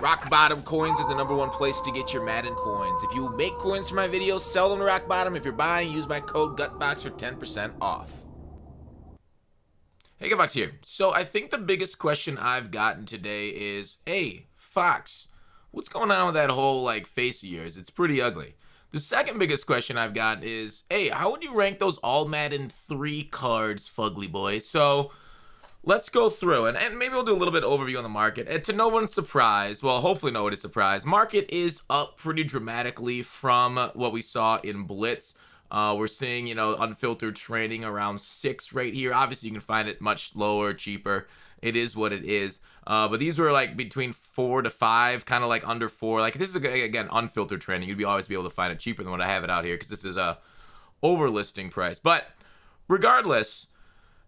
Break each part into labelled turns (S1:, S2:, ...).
S1: Rock Bottom Coins is the #1 place to get your Madden coins. If you make coins for my videos, sell them to Rock Bottom. If you're buying, use my code GUTBOX for 10% off. Hey, Gutbox here. So I think the biggest question I've gotten today is, hey, Fox, what's going on with that whole face of yours? It's pretty ugly. The second biggest question I've got is, hey, how would you rank those All-Madden 3 cards, fugly boy? So let's go through, and maybe we'll do a little bit of overview on the market. And to no one's surprise, well, hopefully nobody's surprised, market is up pretty dramatically from what we saw in Blitz. We're seeing, unfiltered trading around 6 right here. Obviously, you can find it much lower, cheaper. It is what it is. But these were between 4 to 5, kind of under 4. This is, again, unfiltered trading. You'd always be able to find it cheaper than what I have it out here because this is a overlisting price. But regardless,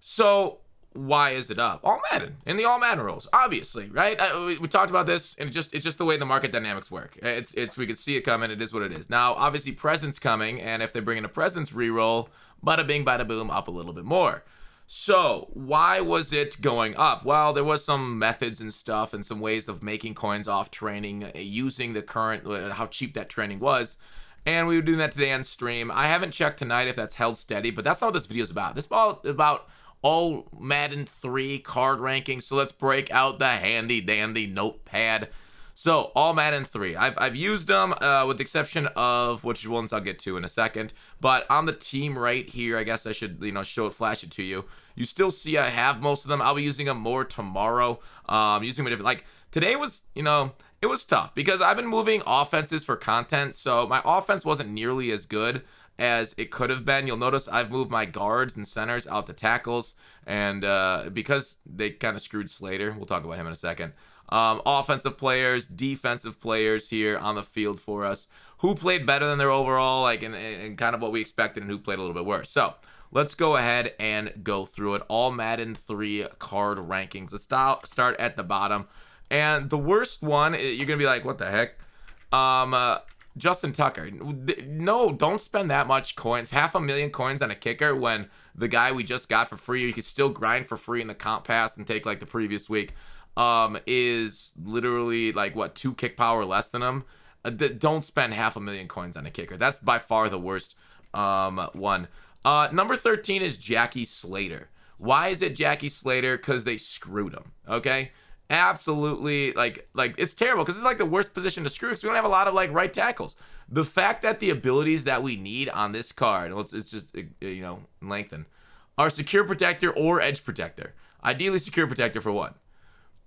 S1: so why is it up? All-Madden, in the All-Madden rules, obviously, right? We talked about this, and it's just the way the market dynamics work. We can see it coming. It is what it is. Now, obviously, Presence coming, and if they bring in a Presence reroll, bada bing, bada boom, up a little bit more. So why was it going up? Well, there was some methods and stuff and some ways of making coins off training using the current, how cheap that training was. And we were doing that today on stream. I haven't checked tonight if that's held steady, but that's not what this video is about. This is about All-Madden 3 card rankings. So let's break out the handy dandy notepad. So All-Madden 3, I've used them with the exception of which ones I'll get to in a second. But on the team right here, I guess I should flash it to you. You still see I have most of them. I'll be using them more tomorrow. Using them different. Today was it was tough because I've been moving offenses for content. So my offense wasn't nearly as good as it could have been. You'll notice I've moved my guards and centers out to tackles, and because they kind of screwed Slater, we'll talk about him in a second. Offensive players, defensive players here on the field for us, who played better than their overall, and kind of what we expected, and who played a little bit worse. So let's go ahead and go through it. All-Madden 3 card rankings. Let's start at the bottom, and the worst one, you're gonna be like, what the heck? Justin Tucker. No, don't spend that much coins, 500,000 coins on a kicker when the guy we just got for free, you can still grind for free in the comp pass and take the previous week, is literally 2 kick power less than him. Don't spend 500,000 coins on a kicker. That's by far the worst one. Number 13 is Jackie Slater. Why is it Jackie Slater? Because they screwed him, okay? Absolutely, it's terrible because it's the worst position to screw because we don't have a lot of right tackles. The fact that the abilities that we need on this card, it's just lengthen, are secure protector or edge protector. Ideally secure protector for one,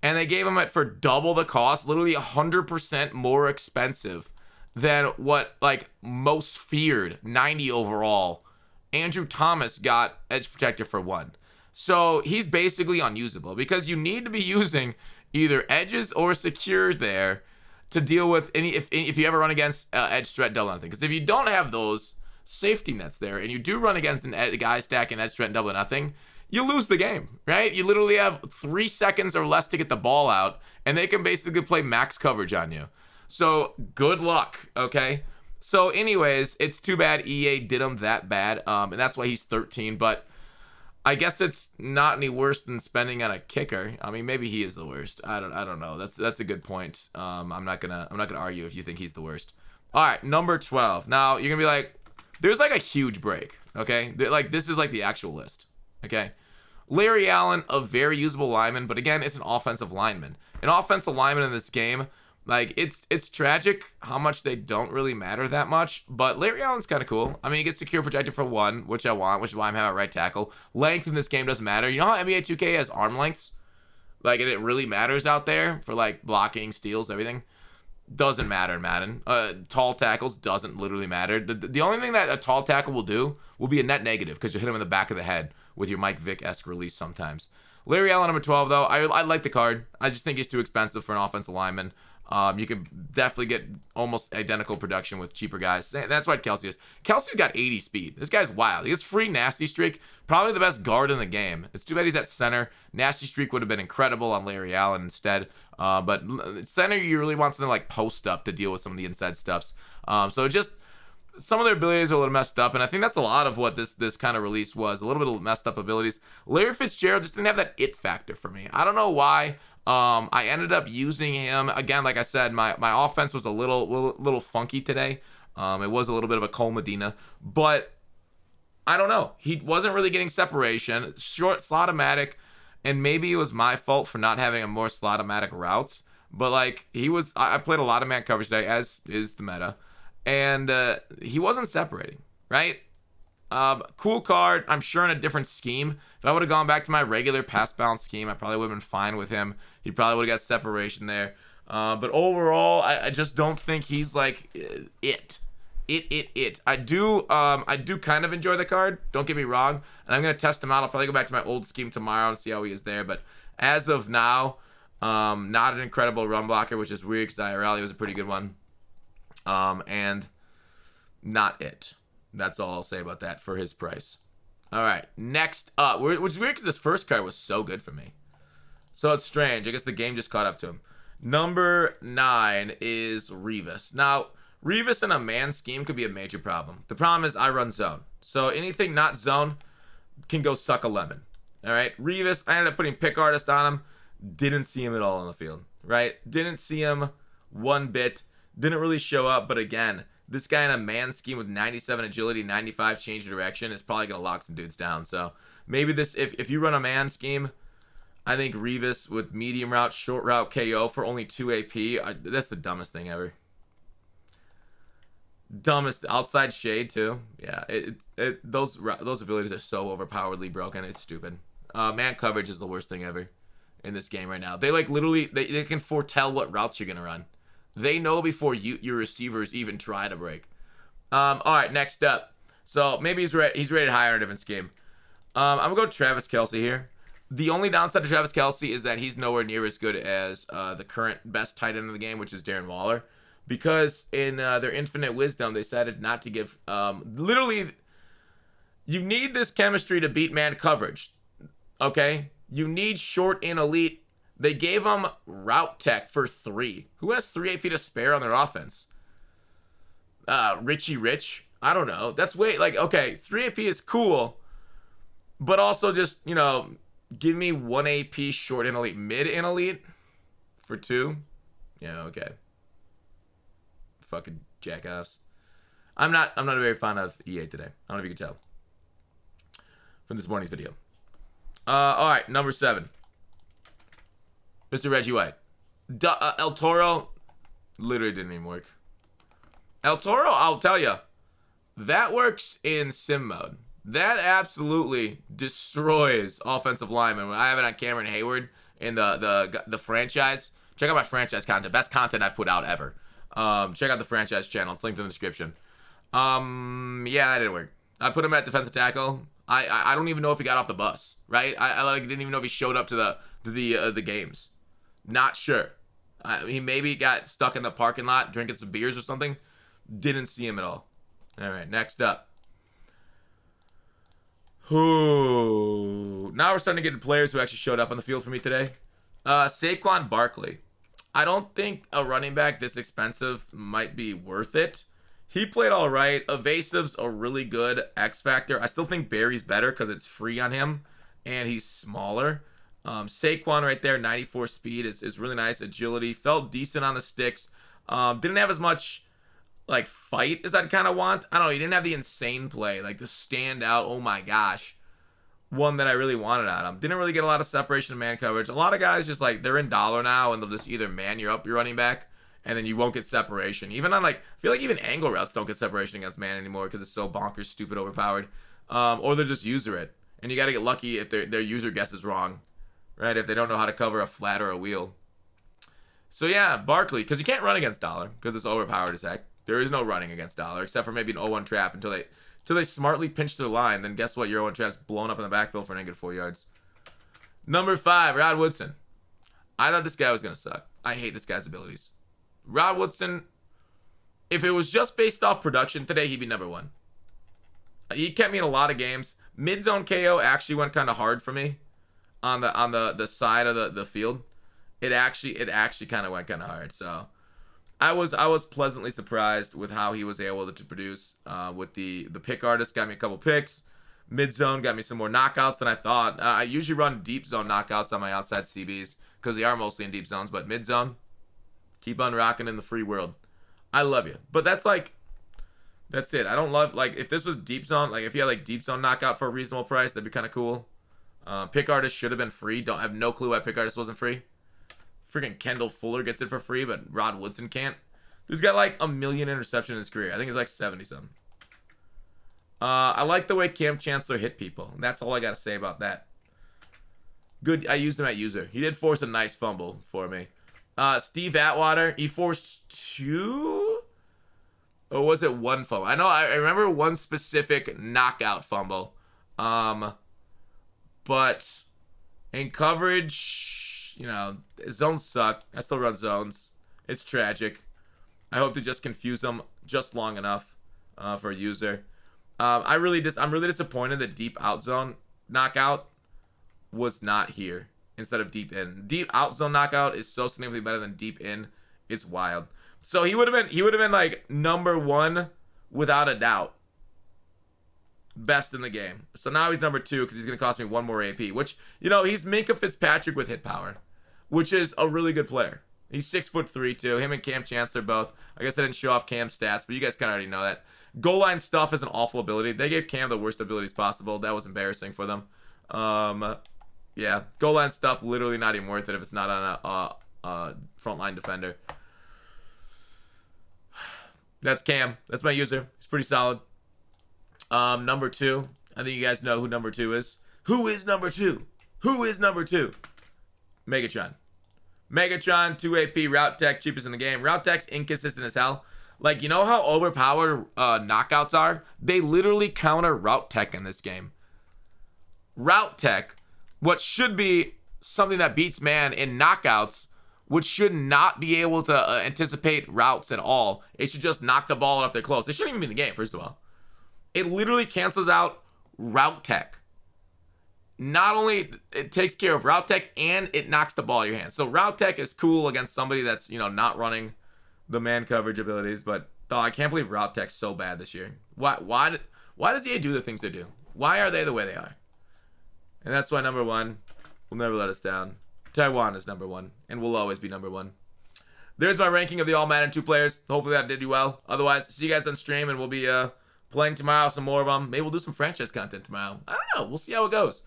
S1: and they gave him it for double the cost, literally 100% more expensive than what most feared 90 overall. Andrew Thomas got edge protector for 1. So he's basically unusable because you need to be using either edges or secure there to deal with if you ever run against edge threat double nothing. Because if you don't have those safety nets there and you do run against a guy stacking edge threat and double nothing, you lose the game, right? You literally have 3 seconds or less to get the ball out, and they can basically play max coverage on you. So good luck, okay? So anyways, it's too bad EA did him that bad, and that's why he's 13, but I guess it's not any worse than spending on a kicker. I mean, maybe he is the worst. I don't know. That's a good point. I'm not gonna argue if you think he's the worst. All right, number 12. Now you're gonna be like, there's a huge break. Okay, this is the actual list. Okay, Larry Allen, a very usable lineman, but again, it's an offensive lineman. An offensive lineman in this game, it's tragic how much they don't really matter that much, but Larry Allen's kind of cool. I mean, he gets secure protector for 1, which I want, which is why I'm having right tackle. Length in this game doesn't matter. You know how NBA 2K has arm lengths? And it really matters out there for blocking, steals, everything. Doesn't matter in Madden. Tall tackles doesn't literally matter. The only thing that a tall tackle will do will be a net negative because you hit him in the back of the head with your Mike Vick-esque release sometimes. Larry Allen, number 12, though. I like the card. I just think he's too expensive for an offensive lineman. You can definitely get almost identical production with cheaper guys. That's what Kelsey is. Kelsey's got 80 speed. This guy's wild. He has free nasty streak. Probably the best guard in the game. It's too bad he's at center. Nasty streak would have been incredible on Larry Allen instead. But center, you really want something post up to deal with some of the inside stuffs. So just some of their abilities are a little messed up, and I think that's a lot of what this kind of release was. A little bit of messed up abilities. Larry Fitzgerald just didn't have that it factor for me. I don't know why. I ended up using him again. Like I said, my offense was a little funky today. It was a little bit of a Cole Medina, but I don't know. He wasn't really getting separation. Short slot-o-matic, and maybe it was my fault for not having a more slot-o-matic routes. But like I played a lot of man coverage today, as is the meta, and he wasn't separating. Right? Cool card. I'm sure in a different scheme. If I would have gone back to my regular pass balance scheme, I probably would have been fine with him. He probably would have got separation there. But overall, I just don't think he's like it. I do kind of enjoy the card. Don't get me wrong. And I'm gonna test him out. I'll probably go back to my old scheme tomorrow and see how he is there. But as of now, not an incredible run blocker, which is weird because IRL he was a pretty good one. And not it. That's all I'll say about that for his price. All right, next up, which is weird because this first card was so good for me. So it's strange. I guess the game just caught up to him. Number 9 is Revis. Now, Revis in a man scheme could be a major problem. The problem is I run zone. So anything not zone can go suck a lemon. All right, Revis, I ended up putting pick artist on him. Didn't see him at all on the field, right? Didn't see him one bit. Didn't really show up, but again, this guy in a man scheme with 97 agility, 95 change of direction is probably going to lock some dudes down. So maybe this, if you run a man scheme, I think Revis with medium route, short route KO for only 2 AP, that's the dumbest thing ever. Dumbest. Outside shade too. Yeah, those abilities are so overpoweredly broken. It's stupid. Man coverage is the worst thing ever in this game right now. They like literally, they can foretell what routes you're going to run. They know before your receivers even try to break. All right, next up. So maybe he's rated higher in a different scheme. I'm going to go Travis Kelce here. The only downside to Travis Kelce is that he's nowhere near as good as the current best tight end of the game, which is Darren Waller. Because in their infinite wisdom, they decided not to give... literally, you need this chemistry to beat man coverage. Okay? You need short and elite. They gave him route tech for 3. Who has 3 AP to spare on their offense? Richie Rich? I don't know. That's way, like, okay, 3 AP is cool, but also just, you know, give me 1 AP short and elite, mid and elite for 2. Yeah, okay. Fucking jackoffs. I'm not very fond of EA today. I don't know if you can tell from this morning's video. All right, number 7. Mr. Reggie White. El Toro literally didn't even work. El Toro, I'll tell you, that works in sim mode. That absolutely destroys offensive linemen. When I have it on Cameron Hayward in the franchise, check out my franchise content. Best content I've put out ever. Check out the franchise channel. It's linked in the description. Yeah, that didn't work. I put him at defensive tackle. I don't even know if he got off the bus, right? I like didn't even know if he showed up to the games. Not sure. He maybe got stuck in the parking lot drinking some beers or something. Didn't see him at all. All right, next up. Ooh. Now we're starting to get to players who actually showed up on the field for me today. Saquon Barkley. I don't think a running back this expensive might be worth it. He played all right. Evasive's a really good X factor. I still think Barry's better because it's free on him and he's smaller. Saquon right there, 94 speed is really nice. Agility, felt decent on the sticks. Didn't have as much like fight as I'd kind of want. I don't know. He didn't have the insane play, like the standout, oh my gosh, one that I really wanted out of him. Didn't really get a lot of separation in man coverage. A lot of guys just like they're in dollar now and they'll just either man you up your running back and then you won't get separation. Even on like, I feel like even angle routes don't get separation against man anymore because it's so bonkers, stupid, overpowered. Or they'll just user it. And you got to get lucky if their user guess is wrong, right? If they don't know how to cover a flat or a wheel. So yeah, Barkley, because you can't run against dollar because it's overpowered as heck. There is no running against dollar except for maybe an 0-1 trap until they smartly pinch their line. Then guess what? Your 0-1 trap's blown up in the backfield for a negative 4 yards. Number 5, Rod Woodson. I thought this guy was going to suck. I hate this guy's abilities. Rod Woodson, if it was just based off production today, he'd be number 1. He kept me in a lot of games. Mid-zone KO actually went kind of hard for me on the side of the field. It actually kind of went kind of hard. So I was pleasantly surprised with how he was able to produce with the pick artist. Got me a couple picks. Mid zone got me some more knockouts than I thought. I usually run deep zone knockouts on my outside CBs because they are mostly in deep zones. But mid zone, keep on rocking in the free world. I love you. But that's like, that's it. I don't love, like, if this was deep zone, like if you had like deep zone knockout for a reasonable price, that'd be kind of cool. Pick artist should have been free. Don't have no clue why pick artist wasn't free. Freaking Kendall Fuller gets it for free, but Rod Woodson can't. Dude's got like 1 million interceptions in his career. I think it's like 70 something. I like the way Cam Chancellor hit people. That's all I got to say about that. Good. I used him at user. He did force a nice fumble for me. Steve Atwater, he forced 2? Or was it 1 fumble? I remember one specific knockout fumble. But in coverage, you know, zones suck. I still run zones. It's tragic. I hope to just confuse them just long enough for a user. I'm really disappointed that deep out zone knockout was not here instead of deep in. Deep out zone knockout is so significantly better than deep in. It's wild. So he would have been like #1 without a doubt. Best in the game. So now he's #2 because he's gonna cost me 1 more AP. Which, you know, he's Minka Fitzpatrick with hit power, which is a really good player. He's 6'3" too. Him and Cam Chancellor both. I guess I didn't show off Cam's stats, but you guys kind of already know that. Goal line stuff is an awful ability. They gave Cam the worst abilities possible. That was embarrassing for them. Yeah, goal line stuff literally not even worth it if it's not on a frontline defender. That's Cam. That's my user. He's pretty solid. #2. I think you guys know who #2 is. Who is #2? Who is #2? Megatron. Megatron, 2 AP, route tech, cheapest in the game. Route tech's inconsistent as hell. Like, you know how overpowered knockouts are? They literally counter route tech in this game. Route tech, what should be something that beats man in knockouts, which should not be able to anticipate routes at all. It should just knock the ball if they're close. They shouldn't even be in the game, first of all. It literally cancels out route tech. Not only it takes care of route tech and it knocks the ball out of your hand. So route tech is cool against somebody that's, you know, not running the man coverage abilities, but I can't believe route tech's so bad this year. Why does EA do the things they do? Why are they the way they are? And that's why #1 will never let us down. Taiwan is #1 and will always be #1. There's my ranking of the All-Madden 2 players. Hopefully that did you well. Otherwise, see you guys on stream and we'll be playing tomorrow some more of them. Maybe we'll do some franchise content tomorrow. I don't know. We'll see how it goes.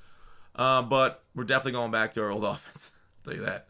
S1: But we're definitely going back to our old offense. I'll tell you that.